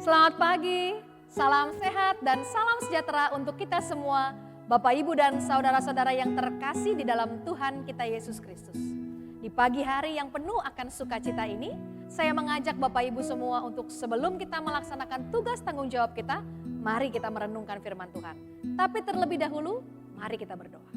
Selamat pagi, salam sehat dan salam sejahtera untuk kita semua, Bapak Ibu dan saudara-saudara yang terkasih di dalam Tuhan kita Yesus Kristus. Di pagi hari yang penuh akan sukacita ini, saya mengajak Bapak Ibu semua untuk sebelum kita melaksanakan tugas tanggung jawab kita, mari kita merenungkan firman Tuhan. Tapi terlebih dahulu, mari kita berdoa.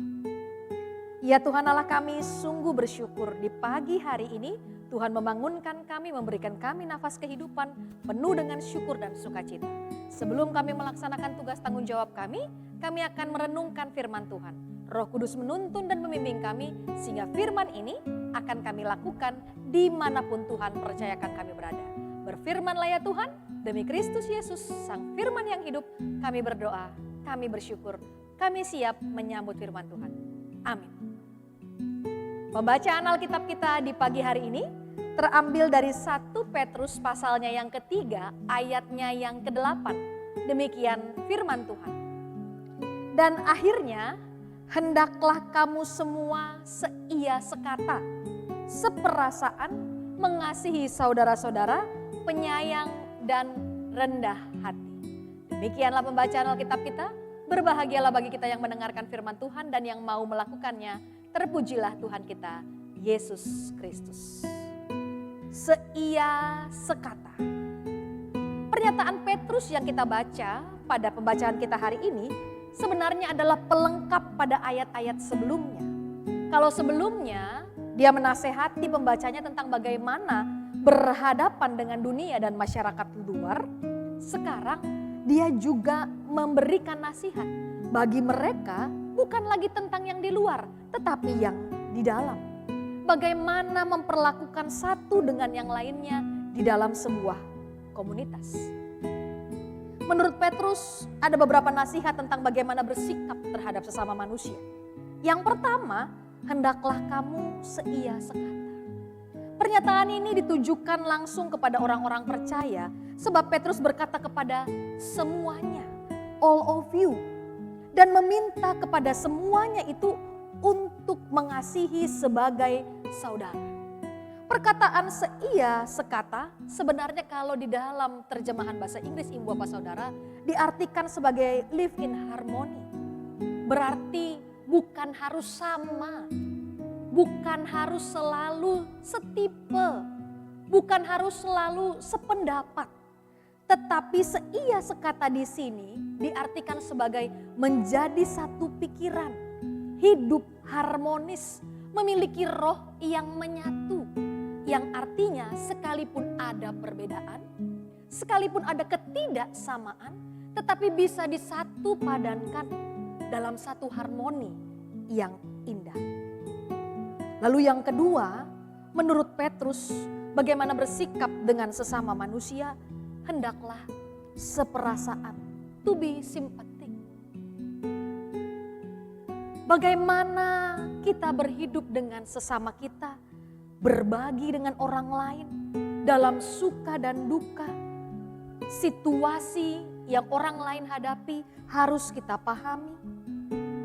Ya Tuhan Allah, kami sungguh bersyukur di pagi hari ini Tuhan membangunkan kami, memberikan kami nafas kehidupan penuh dengan syukur dan sukacita. Sebelum kami melaksanakan tugas tanggung jawab kami akan merenungkan firman Tuhan. Roh Kudus menuntun dan membimbing kami sehingga firman ini akan kami lakukan dimanapun Tuhan percayakan kami berada. Berfirmanlah ya Tuhan, demi Kristus Yesus, Sang Firman yang hidup, kami berdoa, kami bersyukur, kami siap menyambut firman Tuhan. Amin. Pembacaan Alkitab kita di pagi hari ini terambil dari 1 Petrus pasalnya yang ketiga, ayatnya yang ke-8. Demikian firman Tuhan. Dan akhirnya, hendaklah kamu semua seia sekata, seperasaan, mengasihi saudara-saudara, penyayang dan rendah hati. Demikianlah pembacaan Alkitab kita. Berbahagialah bagi kita yang mendengarkan firman Tuhan dan yang mau melakukannya. Terpujilah Tuhan kita, Yesus Kristus. Seia sekata. Pernyataan Petrus yang kita baca pada pembacaan kita hari ini sebenarnya adalah pelengkap pada ayat-ayat sebelumnya. Kalau sebelumnya dia menasehati pembacanya tentang bagaimana berhadapan dengan dunia dan masyarakat luar, sekarang dia juga memberikan nasihat bagi mereka bukan lagi tentang yang di luar, tetapi yang di dalam. Bagaimana memperlakukan satu dengan yang lainnya di dalam sebuah komunitas. Menurut Petrus ada beberapa nasihat tentang bagaimana bersikap terhadap sesama manusia. Yang pertama, hendaklah kamu seia sekata. Pernyataan ini ditujukan langsung kepada orang-orang percaya sebab Petrus berkata kepada semuanya, all of you. Dan meminta kepada semuanya itu untuk mengasihi sebagai saudara. Perkataan seia sekata sebenarnya kalau di dalam terjemahan bahasa Inggris Ibu Bapak Saudara diartikan sebagai live in harmony. Berarti bukan harus sama, bukan harus selalu setipe, bukan harus selalu sependapat. Tetapi seia sekata di sini diartikan sebagai menjadi satu pikiran, hidup harmonis, memiliki roh yang menyatu. Yang artinya sekalipun ada perbedaan, sekalipun ada ketidaksamaan, tetapi bisa disatu padankan dalam satu harmoni yang indah. Lalu yang kedua, menurut Petrus, bagaimana bersikap dengan sesama manusia, hendaklah seperasaan, to be sympathetic. Bagaimana kita berhidup dengan sesama kita, berbagi dengan orang lain dalam suka dan duka. Situasi yang orang lain hadapi harus kita pahami.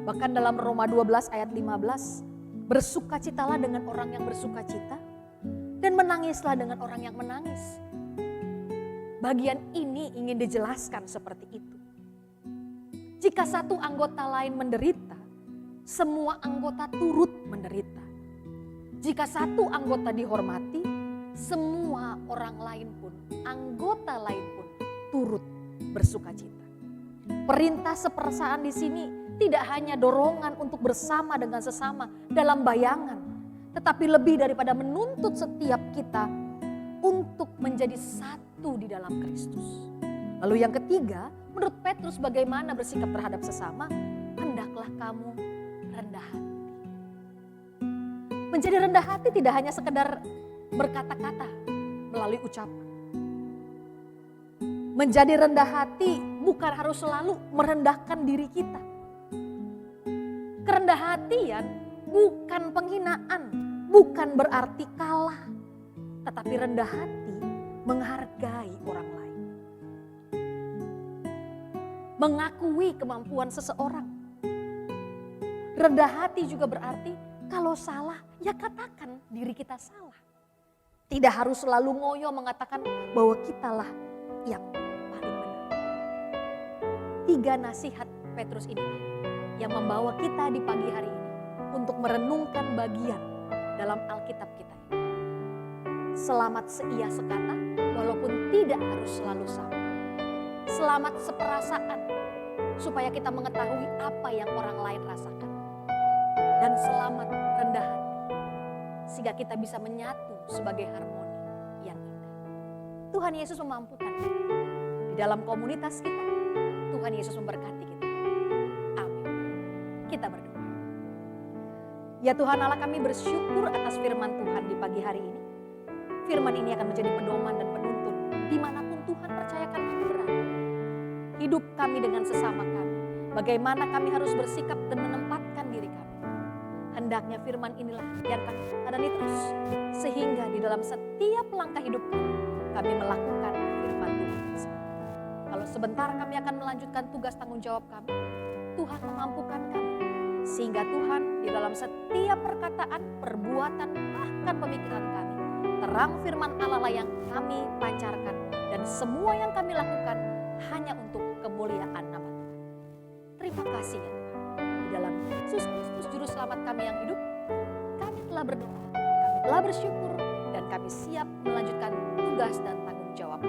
Bahkan dalam Roma 12 ayat 15, bersukacitalah dengan orang yang bersukacita dan menangislah dengan orang yang menangis. Bagian ini ingin dijelaskan seperti itu. Jika satu anggota lain menderita, semua anggota turut menderita. Jika satu anggota dihormati, semua orang lain pun, anggota lain pun turut bersukacita. Perintah seperasaan di sini tidak hanya dorongan untuk bersama dengan sesama dalam bayangan, tetapi lebih daripada menuntut setiap kita untuk menjadi satu di dalam Kristus. Lalu yang ketiga, menurut Petrus bagaimana bersikap terhadap sesama? Hendaklah kamu rendah hati. Menjadi rendah hati tidak hanya sekedar berkata-kata melalui ucapan. Menjadi rendah hati bukan harus selalu merendahkan diri kita. Kerendah hatian bukan penghinaan, bukan berarti kalah. Tetapi rendah hati menghargai orang lain. Mengakui kemampuan seseorang. Rendah hati juga berarti kalau salah ya katakan diri kita salah. Tidak harus selalu ngoyo mengatakan bahwa kitalah yang paling 3 nasihat Petrus ini yang membawa kita di pagi hari ini untuk merenungkan bagian dalam Alkitab kita. Selamat seia sekata walaupun tidak harus selalu sama. Selamat seperasaan supaya kita mengetahui apa yang orang lain rasakan. Dan selamat rendah hati sehingga kita bisa menyatu sebagai harmoni yang indah. Tuhan Yesus memampukan kita. Di dalam komunitas kita, Tuhan Yesus memberkati kita. Amin. Kita berdoa. Ya Tuhan Allah, kami bersyukur atas firman Tuhan di pagi hari ini. Firman ini akan menjadi pedoman dan penuntun dimanapun Tuhan percayakan kami berada. Hidup kami dengan sesama kami. Bagaimana kami harus bersikap dan menempatkan diri kami. Hendaknya firman inilah yang kami teladani terus. Sehingga di dalam setiap langkah hidup kami melakukan firman Tuhan tersebut. Kalau sebentar kami akan melanjutkan tugas tanggung jawab kami, Tuhan memampukan kami. Sehingga Tuhan di dalam setiap perkataan, perbuatan, bahkan pemikiran kami, terang firman Allah lah yang kami pancarkan. Dan semua yang kami lakukan hanya untuk kemuliaan nama Tuhan. Terima kasih ya Tuhan. Di dalam Yesus Kristus Juru Selamat kami yang hidup, kami telah berdoa, kami telah bersyukur, dan kami siap melanjutkan tugas dan tanggung jawab.